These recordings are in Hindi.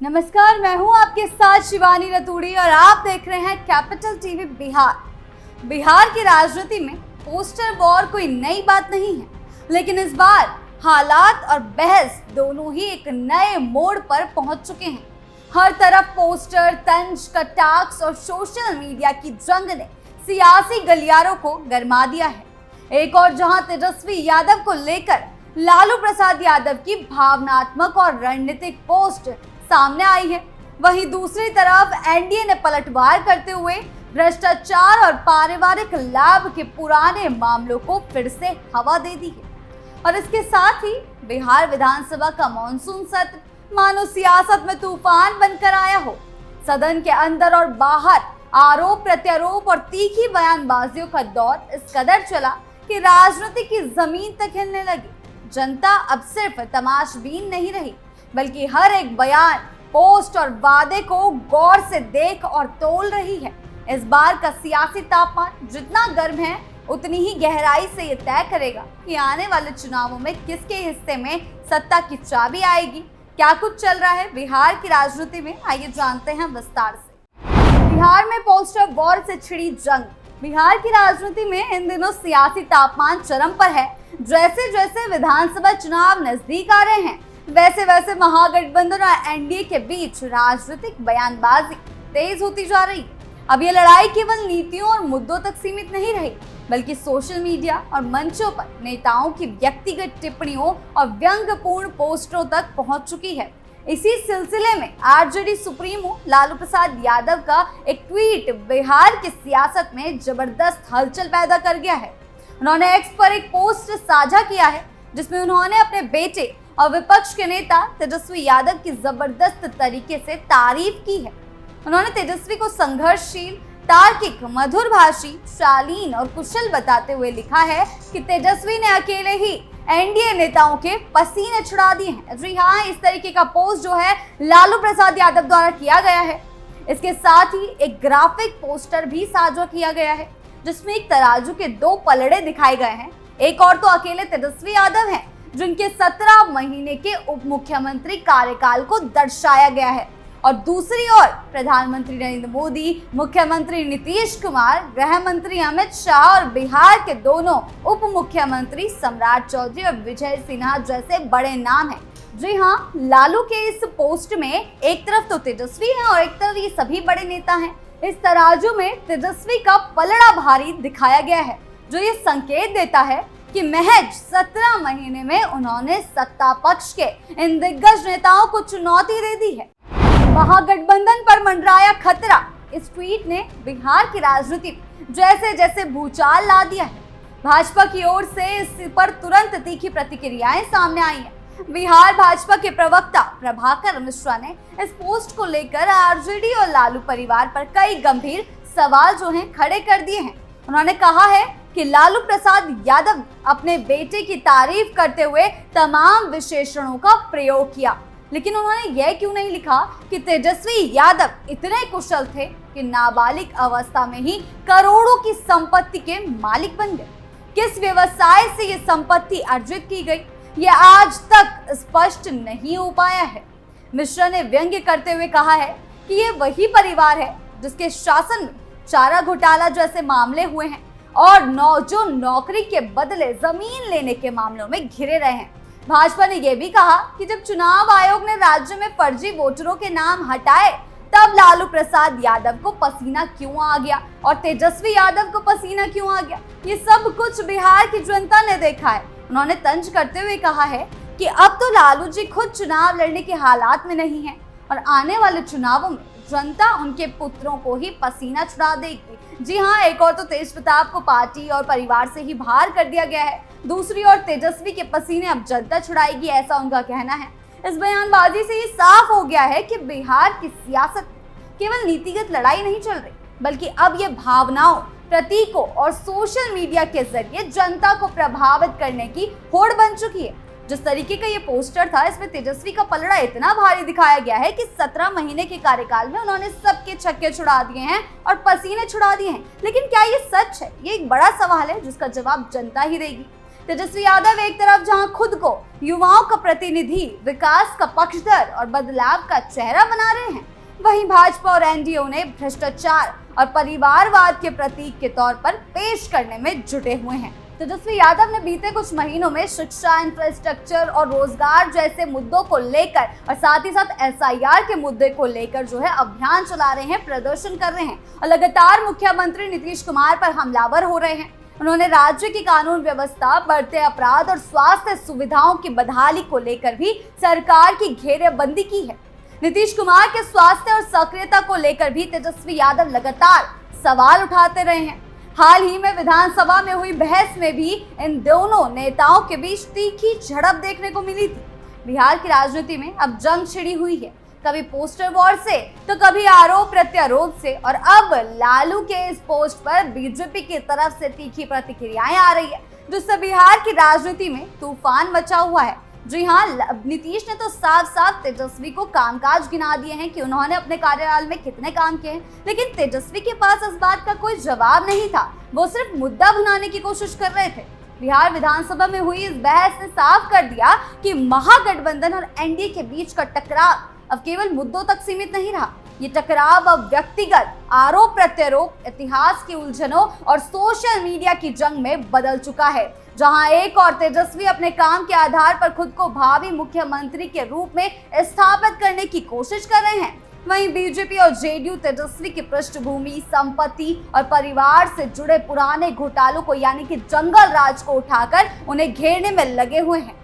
नमस्कार, मैं हूं आपके साथ शिवानी रतूड़ी और आप देख रहे हैं कैपिटल टीवी बिहार। बिहार की राजनीति में पोस्टर वॉर कोई नई बात नहीं है, लेकिन इस बार हालात और बहस दोनों ही एक नए मोड़ पर पहुंच चुके हैं। हर तरफ पोस्टर, तंज, कटाक्ष और सोशल मीडिया की जंग ने सियासी गलियारों को गरमा दिया है। एक और जहां तेजस्वी यादव को लेकर लालू प्रसाद यादव की भावनात्मक और रणनीतिक पोस्ट सामने आई है, वहीं दूसरी तरफ एनडीए ने पलटवार करते हुए भ्रष्टाचार और पारिवारिक लाभ के पुराने मामलों को फिर से हवा दे दी है। और इसके साथ ही बिहार विधानसभा का मॉनसून सत्र मानो सियासत में तूफान बनकर आया हो। सदन के अंदर और बाहर आरोप प्रत्यारोप और तीखी बयानबाजियों का दौर इस कदर चला कि राजनीति की जमीन तक हिलने लगी। जनता अब सिर्फ तमाशबीन नहीं रही, बल्कि हर एक बयान, पोस्ट और वादे को गौर से देख और तोल रही है। इस बार का सियासी तापमान जितना गर्म है, उतनी ही गहराई से ये तय करेगा कि आने वाले चुनावों में किसके हिस्से में सत्ता की चाबी आएगी। क्या कुछ चल रहा है बिहार की राजनीति में, आइए जानते हैं विस्तार से। बिहार में पोस्टर वॉर से छिड़ी जंग। बिहार की राजनीति में इन दिनों सियासी तापमान चरम पर है। जैसे जैसे विधानसभा चुनाव नजदीक आ रहे हैं, वैसे वैसे महागठबंधन और एनडीए के बीच राजनीतिक बयानबाजी तेज होती जा रही है। अब ये लड़ाई केवल नीतियों और मुद्दों तक सीमित नहीं रही, बल्कि सोशल मीडिया और मंचों पर नेताओं की व्यक्तिगत टिप्पणियों और व्यंग्यपूर्ण पोस्टरों तक पहुंच चुकी है। इसी सिलसिले में आरजेडी सुप्रीमो लालू प्रसाद यादव का एक ट्वीट बिहार की सियासत में जबरदस्त हलचल पैदा कर गया है। उन्होंने एक्स पर एक पोस्ट साझा किया है, जिसमें उन्होंने अपने बेटे और विपक्ष के नेता तेजस्वी यादव की जबरदस्त तरीके से तारीफ की है। उन्होंने तेजस्वी को संघर्षशील, तार्किक, मधुरभाषी, शालीन और कुशल बताते हुए लिखा है कि तेजस्वी ने अकेले ही एनडीए नेताओं के पसीने छुड़ा दिए हैं। जी हाँ, इस तरीके का पोस्ट जो है लालू प्रसाद यादव द्वारा किया गया है। इसके साथ ही एक ग्राफिक पोस्टर भी साझा किया गया है, जिसमें एक तराजू के दो पलड़े दिखाए गए हैं। एक और तो अकेले तेजस्वी यादव हैं, जिनके 17 महीने के उप मुख्यमंत्री कार्यकाल को दर्शाया गया है, और दूसरी ओर प्रधानमंत्री नरेंद्र मोदी, मुख्यमंत्री नीतीश कुमार, गृह मंत्री अमित शाह और बिहार के दोनों उप मुख्यमंत्री सम्राट चौधरी और विजय सिन्हा जैसे बड़े नाम हैं। जी हाँ, लालू के इस पोस्ट में एक तरफ तो तेजस्वी है और एक तरफ ये सभी बड़े नेता हैं। इस तराजू में तेजस्वी का पलड़ा भारी दिखाया गया है, जो ये संकेत देता है कि महज 17 महीने में उन्होंने सत्ता पक्ष के इन दिग्गज नेताओं को चुनौती दे दी है। महागठबंधन पर मंडराया खतरा। इस ट्वीट ने बिहार की राजनीति में जैसे जैसे भूचाल ला दिया है। भाजपा की ओर से इस पर तुरंत तीखी प्रतिक्रियाएं सामने आई हैं। बिहार भाजपा के प्रवक्ता प्रभाकर मिश्रा ने इस पोस्ट को लेकर आरजेडी और लालू परिवार पर कई गंभीर सवाल जो हैं खड़े कर दिए हैं। उन्होंने कहा है कि लालू प्रसाद यादव अपने बेटे की तारीफ करते हुए तमाम विशेषणों का प्रयोग किया, लेकिन उन्होंने यह क्यों नहीं लिखा कि तेजस्वी यादव इतने कुशल थे कि नाबालिग अवस्था में ही करोड़ों की संपत्ति के मालिक बन गए। किस व्यवसाय से ये संपत्ति अर्जित की गई, ये आज तक स्पष्ट नहीं हो पाया है। मिश्रा ने व्यंग्य करते हुए कहा है कि ये वही परिवार है जिसके शासन में चारा घोटाला जैसे मामले हुए हैं और जो नौकरी के बदले जमीन लेने के मामलों में घिरे रहे हैं। भाजपा ने यह भी कहा कि जब चुनाव आयोग ने राज्य में फर्जी वोटरों के नाम हटाए, तब लालू प्रसाद यादव को पसीना क्यों आ गया और तेजस्वी यादव को पसीना क्यों आ गया। ये सब कुछ बिहार की जनता ने देखा है। उन्होंने तंज करते हुए कहा है कि अब तो लालू जी खुद चुनाव लड़ने के हालात में नहीं है और आने वाले चुनावों में जनता उनके पुत्रों को ही पसीना छुड़ा देगी। जी हाँ, एक और तो तेज प्रताप को पार्टी और परिवार से ही बाहर कर दिया गया है, दूसरी ओर तेजस्वी के पसीने अब जनता छुड़ाएगी, ऐसा उनका कहना है। इस बयानबाजी से ये साफ हो गया है कि बिहार की सियासत केवल नीतिगत लड़ाई नहीं चल रही, बल्कि अब ये भावनाओं, प्रतीकों और सोशल मीडिया के जरिए जनता को प्रभावित करने की होड़ बन चुकी है। जिस तरीके का ये पोस्टर था, इसमें तेजस्वी का पलड़ा इतना भारी दिखाया गया है कि 17 महीने के कार्यकाल में उन्होंने सबके छक्के छुड़ा दिए हैं और पसीने छुड़ा दिए हैं। लेकिन क्या ये सच है? ये एक बड़ा सवाल है जिसका जवाब जनता ही देगी। तेजस्वी यादव एक तरफ जहां खुद को युवाओं का प्रतिनिधि, विकास का पक्षधर और बदलाव का चेहरा बना रहे हैं, वहीं भाजपा और एनडीए उन्हें भ्रष्टाचार और परिवारवाद के प्रतीक के तौर पर पेश करने में जुटे हुए हैं। तेजस्वी यादव ने बीते कुछ महीनों में शिक्षा, इंफ्रास्ट्रक्चर और रोजगार जैसे मुद्दों को लेकर और साथ ही साथ एसआईआर के मुद्दे को लेकर जो है अभियान चला रहे हैं, प्रदर्शन कर रहे हैं और लगातार मुख्यमंत्री नीतीश कुमार पर हमलावर हो रहे हैं। उन्होंने राज्य की कानून व्यवस्था, बढ़ते अपराध और स्वास्थ्य सुविधाओं की बदहाली को लेकर भी सरकार की घेरेबंदी की है। नीतीश कुमार के स्वास्थ्य और सक्रियता को लेकर भी तेजस्वी यादव लगातार सवाल उठाते रहे हैं। हाल ही में विधानसभा में हुई बहस में भी इन दोनों नेताओं के बीच तीखी झड़प देखने को मिली थी। बिहार की राजनीति में अब जंग छिड़ी हुई है, कभी पोस्टर वॉर से तो कभी आरोप प्रत्यारोप से, और अब लालू के इस पोस्ट पर बीजेपी की तरफ से तीखी प्रतिक्रियाएं आ रही है, जिससे बिहार की राजनीति में तूफान मचा हुआ है। जी हाँ, नीतीश ने तो साफ साफ तेजस्वी को कामकाज गिना दिए हैं कि उन्होंने अपने कार्यकाल में कितने काम किए हैं, लेकिन तेजस्वी के पास इस बात का कोई जवाब नहीं था। वो सिर्फ मुद्दा भुनाने की कोशिश कर रहे थे। बिहार विधानसभा में हुई इस बहस ने साफ कर दिया कि महागठबंधन और एनडीए के बीच का टकराव अब केवल मुद्दों तक सीमित नहीं रहा। ये टकराव अब व्यक्तिगत आरोप प्रत्यारोप, इतिहास की उलझनों और सोशल मीडिया की जंग में बदल चुका है, जहां एक और तेजस्वी अपने काम के आधार पर खुद को भावी मुख्यमंत्री के रूप में स्थापित करने की कोशिश कर रहे हैं। वहीं बीजेपी और जेडीयू तेजस्वी की पृष्ठभूमि, संपत्ति और परिवार से जुड़े पुराने घोटालों को यानी कि जंगल राज को उठाकर उन्हें घेरने में लगे हुए हैं।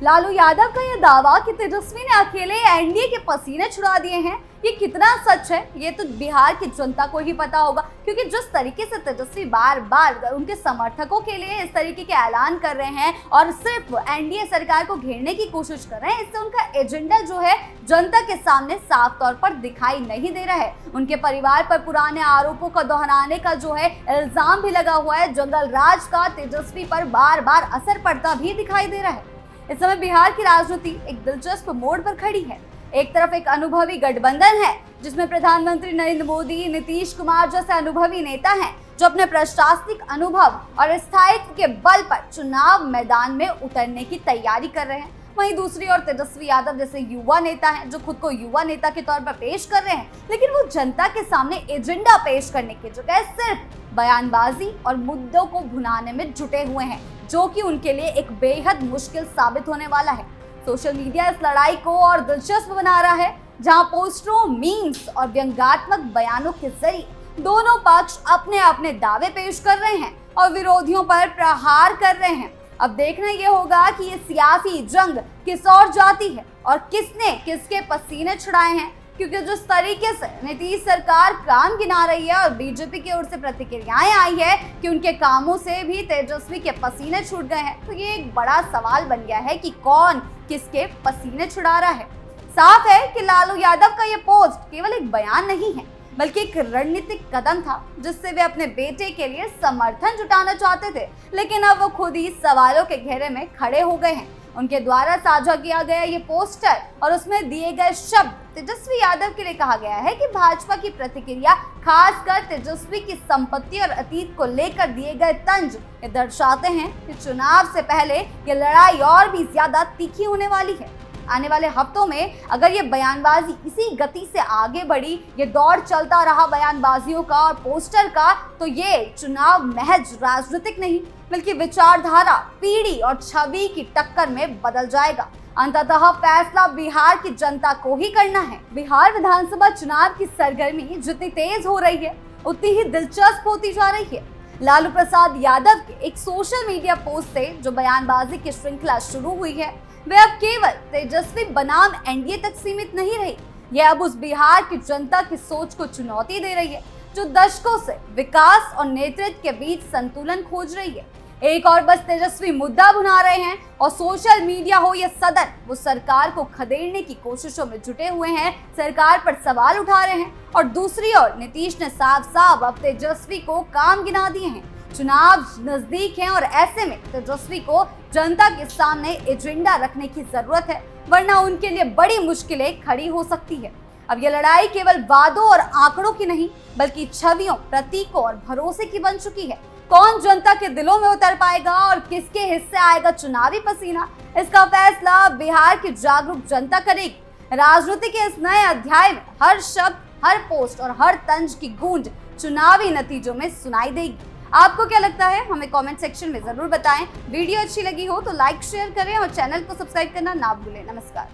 लालू यादव का यह दावा कि तेजस्वी ने अकेले एनडीए के पसीने छुड़ा दिए हैं, ये कितना सच है ये तो बिहार की जनता को ही पता होगा, क्योंकि जिस तरीके से तेजस्वी बार बार उनके समर्थकों के लिए इस तरीके के ऐलान कर रहे हैं और सिर्फ एनडीए सरकार को घेरने की कोशिश कर रहे हैं, इससे उनका एजेंडा जो है जनता के सामने साफ तौर पर दिखाई नहीं दे रहा है। उनके परिवार पर पुराने आरोपों का दोहराने का जो है इल्जाम भी लगा हुआ है। जंगल राज का तेजस्वी पर बार बार असर पड़ता भी दिखाई दे रहा है। इस समय बिहार की राजनीति एक दिलचस्प मोड़ पर खड़ी है। एक तरफ एक अनुभवी गठबंधन है जिसमें प्रधानमंत्री नरेंद्र मोदी, नीतीश कुमार जैसे अनुभवी नेता हैं जो अपने प्रशासनिक अनुभव और स्थायित्व के बल पर चुनाव मैदान में उतरने की तैयारी कर रहे हैं। वहीं दूसरी ओर तेजस्वी यादव जैसे युवा नेता हैं जो खुद को युवा नेता के तौर पर पेश कर रहे हैं, लेकिन वो जनता के सामने एजेंडा पेश करने की जगह सिर्फ बयानबाजी और मुद्दों को भुनाने में जुटे हुए हैं, जो कि उनके लिए एक बेहद मुश्किल साबित होने वाला है। सोशल मीडिया इस लड़ाई को और दिलचस्प बना रहा है, जहां पोस्टरों, मीम्स और व्यंग्यात्मक बयानों के जरिए दोनों पक्ष अपने अपने दावे पेश कर रहे हैं और विरोधियों पर प्रहार कर रहे हैं। अब देखना ये होगा कि ये सियासी जंग किस ओर जाती है और किसने किसके पसीने छुड़ाए हैं, क्योंकि जिस तरीके से नीतीश सरकार काम गिना रही है और बीजेपी की ओर से प्रतिक्रियाएं आई है कि उनके कामों से भी तेजस्वी के पसीने छूट गए हैं, तो ये एक बड़ा सवाल बन गया है कि कौन किसके पसीने छुड़ा रहा है। साफ है कि लालू यादव का ये पोस्ट केवल एक बयान नहीं है, बल्कि एक रणनीतिक कदम था जिससे वे अपने बेटे के लिए समर्थन जुटाना चाहते थे, लेकिन अब वो खुद ही सवालों के घेरे में खड़े हो गए हैं। उनके द्वारा साझा किया गया ये पोस्टर और उसमें दिए गए शब्द तेजस्वी यादव के लिए कहा गया है कि भाजपा की प्रतिक्रिया खासकर तेजस्वी की संपत्ति और अतीत को लेकर दिए गए तंज ये दर्शाते हैं कि चुनाव से पहले ये लड़ाई और भी ज्यादा तीखी होने वाली है। आने वाले हफ्तों में अगर ये बयानबाजी इसी गति से आगे बढ़ी, ये दौर चलता रहा बयानबाजियों का और पोस्टर का, तो ये चुनाव महज राजनीतिक नहीं बल्कि विचारधारा, पीढ़ी और छवि की टक्कर में बदल जाएगा। अंततः फैसला बिहार की जनता को ही करना है। बिहार विधानसभा चुनाव की सरगर्मी जितनी तेज हो रही है उतनी ही दिलचस्प होती जा रही है। लालू प्रसाद यादव के एक सोशल मीडिया पोस्ट से जो बयानबाजी की श्रृंखला शुरू हुई है, वे अब केवल तेजस्वी बनाम एनडीए तक सीमित नहीं रही। यह अब उस बिहार की जनता की सोच को चुनौती दे रही है जो दशकों से विकास और नेतृत्व के बीच संतुलन खोज रही है। एक और बस तेजस्वी मुद्दा भुना रहे हैं और सोशल मीडिया हो या सदन, वो सरकार को खदेड़ने की कोशिशों में जुटे हुए हैं, सरकार पर सवाल उठा रहे हैं। और दूसरी ओर नीतीश ने साफ साफ अब तेजस्वी को काम गिना दिए हैं। चुनाव नजदीक हैं और ऐसे में तेजस्वी को जनता के सामने एजेंडा रखने की जरूरत है, वरना उनके लिए बड़ी मुश्किलें खड़ी हो सकती है। अब यह लड़ाई केवल वादों और आंकड़ों की नहीं बल्कि छवियों, प्रतीकों और भरोसे की बन चुकी है। कौन जनता के दिलों में उतर पाएगा और किसके हिस्से आएगा चुनावी पसीना, इसका फैसला बिहार की जागरूक जनता करेगी। राजनीति के इस नए अध्याय में हर शब्द, हर पोस्ट और हर तंज की गूंज चुनावी नतीजों में सुनाई देगी। आपको क्या लगता है, हमें कमेंट सेक्शन में जरूर बताएं। वीडियो अच्छी लगी हो तो लाइक शेयर करें और चैनल को सब्सक्राइब करना ना भूलें। नमस्कार।